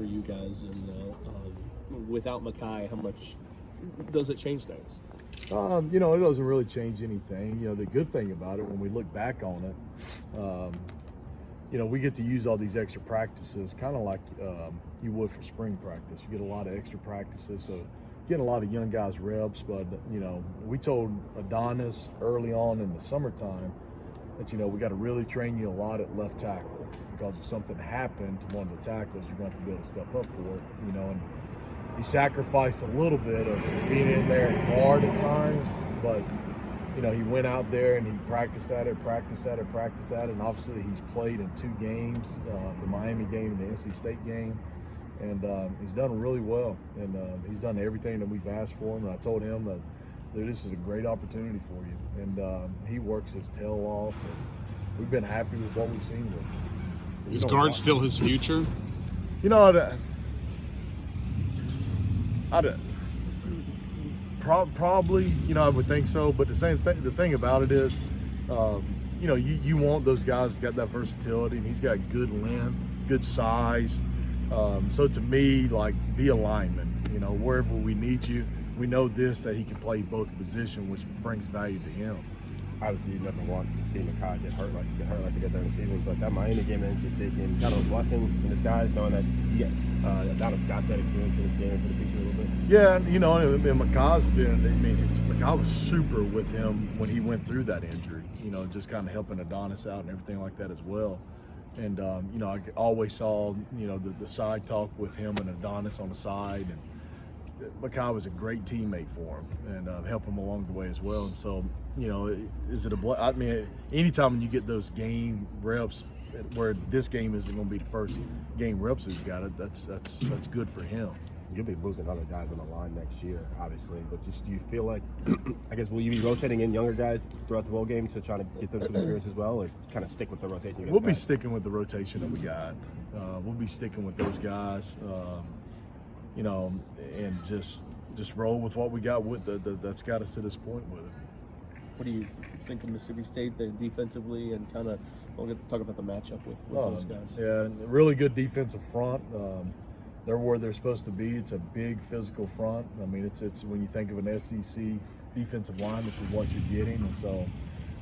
for you guys, and without Makai, how much does it change things? It doesn't really change anything. The good thing about it, when we look back on it, we get to use all these extra practices, kind of like you would for spring practice. You get a lot of extra practices, so getting a lot of young guys reps. But we told Adonis early on in the summertime that we got to really train you a lot at left tackle, because if something happened to one of the tackles, you're going to have to be able to step up for it. And he sacrificed a little bit of being in there and guard at times, but he went out there and he practiced at it, and obviously he's played in 2 games, the Miami game and the NC State game, and he's done really well, and he's done everything that we've asked for him. And I told him that this is a great opportunity for you, and he works his tail off, and we've been happy with what we've seen with him. Is guard still his future? Probably, I would think so. But the thing about it is, you want those guys that got that versatility, and he's got good length, good size. So to me, like, be a lineman. Wherever we need you, we know that he can play both positions, which brings value to him. Obviously, you never want to see Makai get hurt like they did during the season, but that Miami game and NC State game got a blessing in disguise, knowing that Adonis got that experience in this game for the future a little bit. Yeah, and Makai's Makai was super with him when he went through that injury, just kind of helping Adonis out and everything like that as well. And, I always saw, the side talk with him and Adonis on the side, and Makai was a great teammate for him and helped him along the way as well. And so, is it anytime when you get those game reps, where this game isn't going to be the first game reps he's got it, that's good for him. You'll be losing other guys on the line next year, obviously, but do you feel like, I guess, will you be rotating in younger guys throughout the bowl game to try to get them some experience as well, or kind of stick with the rotation? We'll be sticking with the rotation that we got. We'll be sticking with those guys. And just roll with what we got that's got us to this point with it. What do you think of Mississippi State there defensively, and kind of we'll get to talk about the matchup with those guys? Yeah, really good defensive front. They're where they're supposed to be. It's a big physical front. It's when you think of an SEC defensive line, this is what you're getting. And so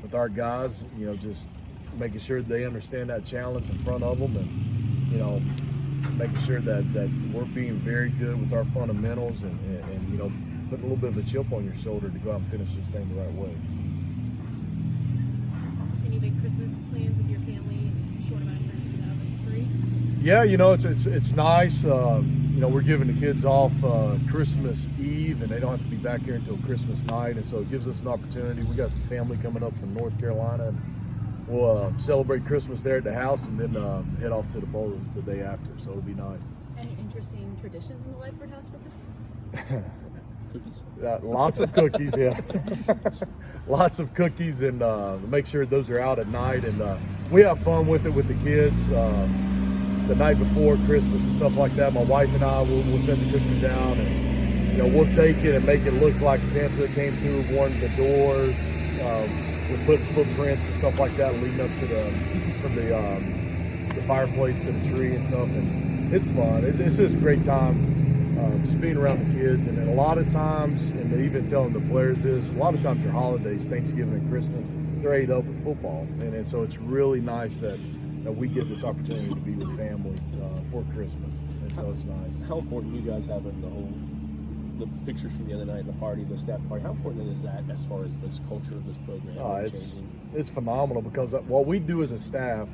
with our guys, just making sure they understand that challenge in front of them, and making sure that we're being very good with our fundamentals, and putting a little bit of a chip on your shoulder to go out and finish this thing the right way. Any big Christmas plans with your family in a short amount of time for free? Yeah, it's nice. We're giving the kids off Christmas Eve, and they don't have to be back here until Christmas night, and so it gives us an opportunity. We got some family coming up from North Carolina, and we'll celebrate Christmas there at the house, and then head off to the bowl the day after, so it'll be nice. Any interesting traditions in the Ledford house for Christmas? Cookies. Lots of cookies, yeah. Lots of cookies, and make sure those are out at night, and we have fun with it with the kids. The night before Christmas and stuff like that, my wife and I will send the cookies out, and we'll take it and make it look like Santa came through one of the doors. We're putting footprints and stuff like that leading up to from the fireplace to the tree and stuff, and it's fun. It's just a great time, just being around the kids. And then a lot of times, and even telling the players this, a lot of times your holidays, Thanksgiving and Christmas, they're ate up with football, and so it's really nice that we get this opportunity to be with family for Christmas, and so it's nice. How important you guys have in the pictures from the other night, the party, the staff party, how important is that as far as this culture of this program? It's phenomenal, because what we do as a staff,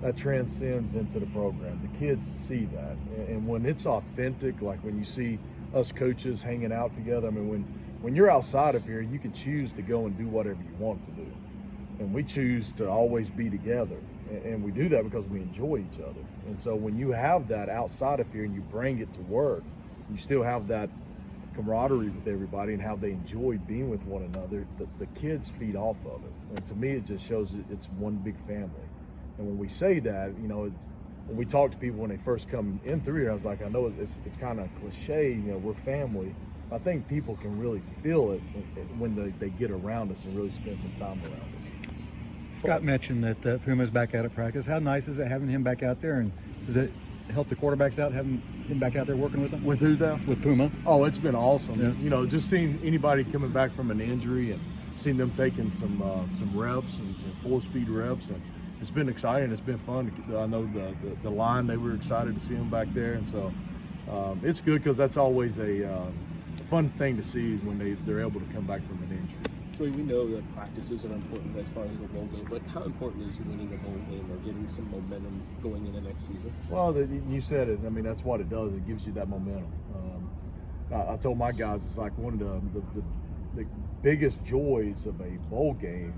that transcends into the program. The kids see that, and when it's authentic, like when you see us coaches hanging out together, when you're outside of here, you can choose to go and do whatever you want to do, and we choose to always be together. And we do that because we enjoy each other. And so when you have that outside of here and you bring it to work, you still have that camaraderie with everybody and how they enjoy being with one another. The kids feed off of it. And to me, it just shows that it's one big family. And when we say that, when we talk to people when they first come in through here, I was like, I know it's kind of cliche, we're family. I think people can really feel it when they get around us and really spend some time around us. Scott mentioned that Puma's back out at practice. How nice is it having him back out there, and help the quarterbacks out, having him back out there working with them? With who though? With Puma. Oh, it's been awesome. Yeah. You know, just seeing anybody coming back from an injury and seeing them taking some reps and full speed reps, and it's been exciting. It's been fun. I know the line, they were excited to see them back there, and so it's good because that's always a fun thing to see when they're able to come back from an injury. So we know that practices are important as far as the bowl game, but how important is winning a bowl game or getting some momentum going into next season? Well, you said it. I mean, that's what it does. It gives you that momentum. I told my guys it's like one of the biggest joys of a bowl game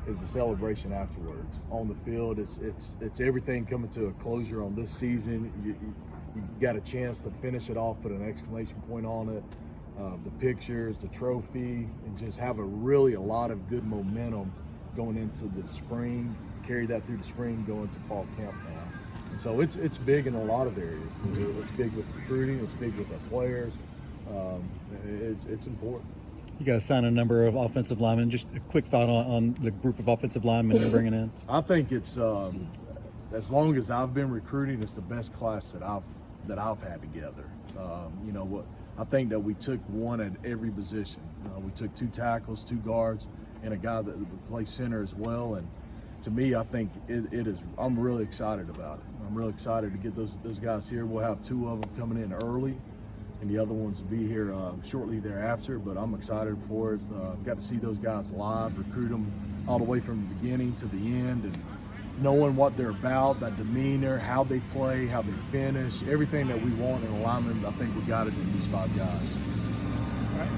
is the celebration afterwards. On the field, it's everything coming to a closure on this season. You got a chance to finish it off, put an exclamation point on it. The pictures, the trophy, and just have a lot of good momentum going into the spring, carry that through the spring, go into fall camp now. And so it's big in a lot of areas. It's big with recruiting, it's big with our players. It's important. You guys signed a number of offensive linemen. Just a quick thought on the group of offensive linemen you're bringing in. I think it's as long as I've been recruiting, it's the best class that I've had together. You know what? I think that we took one at every position. We took 2 tackles, 2 guards, and a guy that plays center as well. And to me, I think it is. I'm really excited about it. I'm really excited to get those guys here. We'll have 2 of them coming in early, and the other ones will be here shortly thereafter. But I'm excited for it. Got to see those guys live, recruit them all the way from the beginning to the end, and knowing what they're about, that demeanor, how they play, how they finish, everything that we want in alignment. I think we got it in these 5 guys. All right.